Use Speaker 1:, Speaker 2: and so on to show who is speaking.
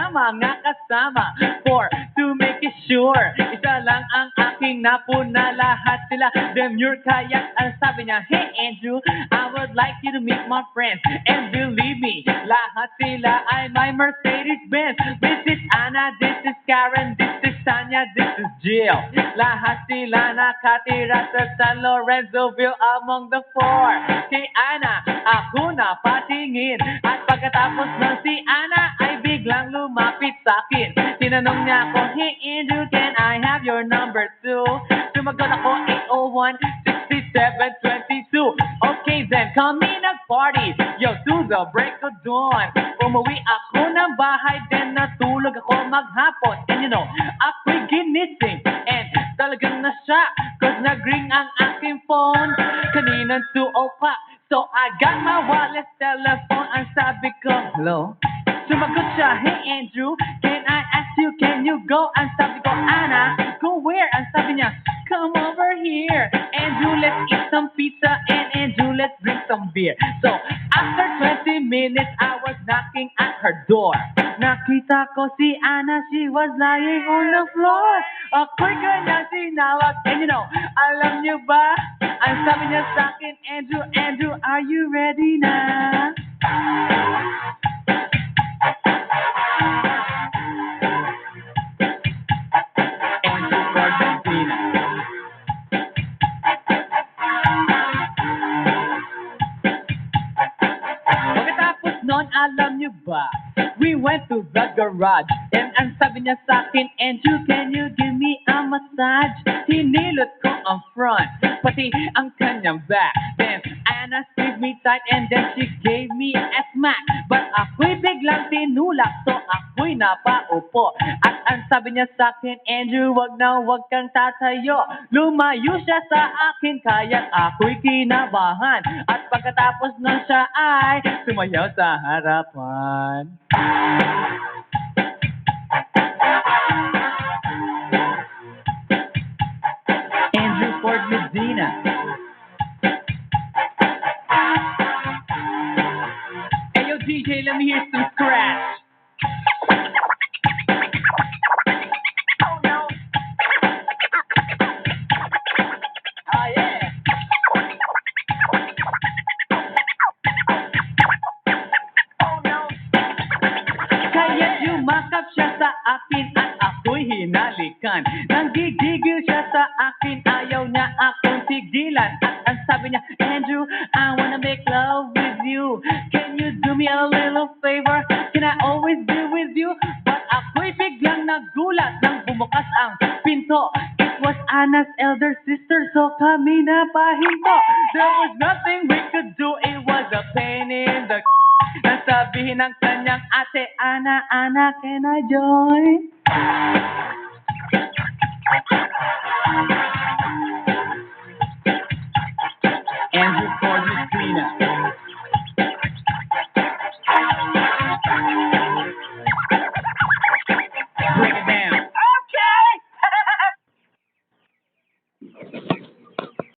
Speaker 1: mga kasama for to make it sure. Isa lang ang aking napuna, lahat sila demure. Kaya ang sabi niya, hey Andrew, I would like you to meet my friends. And believe me, lahat sila ay my Mercedes-Benz. This is Anna, this is Karen, this is Tanya, this is Jill. Lahat sila nakatira sa San Lorenzoville among the four. Kay Ana, ako na patingin. At pagkatapos ng si Ana ay biglang lumapit sa akin. Tinanong niya ako, hey Andrew, can I have your number too? Sumagot ako, 801-6722. Okay then, kami nag-party, yo, to the break of dawn. Umuwi ako ng bahay, then natulog ako maghapon. And you know, ako'y ginising, and talagang nasya, cause nag-ring ang aking phone. Kaninang 2 o'clock, so I got my wireless telephone. Ang sabi ko, hello? Sumagot siya, hey Andrew, can I ask you, can you go? Ang sabi ko, Anna, go where? Ang sabi niya, come over here. Andrew, let's eat some pizza, and Andrew, let's drink some beer. So, after 20 minutes, I was knocking at her door. Nakita ko si Anna, she was lying on the floor. Ako'y kanyang sinawag, and you know, alam niyo ba? Ang sabi niya sa akin, Andrew, Andrew, are you ready na? Pagkatapos nun, alam niyo ba? We went to the garage, and ang sabi niya sa akin, Andrew, can you give me a massage? Hinilot ko ang front, pati ang kanyang back. Then, Anna squeezed me tight, and then she gave me a smack. But ako'y biglang tinulak, so ako'y napaupo. At ang sabi niya sa akin, Andrew, wag na wag kang tatayo. Lumayo siya sa akin, kaya ako'y kinabahan. At pagkatapos nun siya ay sumayaw sa harapan. Andrew Ford Medina. Hey yo DJ, let me hear some scratch. Oh no. Oh yeah. Oh no. Kaya yumakap siya sa akin at ako'y hinalikan. Nang gigigil siya sa akin, ayaw niya akong tigilan. At ang sabi niya, Andrew, I wanna make love with you. Can you do me a little favor? Can I always be with you? But ako'y biglang nagulat nang bumukas ang pinto. It was Anna's elder sister, so kami na pahinto. There was nothing we could do, it was a pain in the nasabihin ng kanyang ate, Anna, Anna, can I join?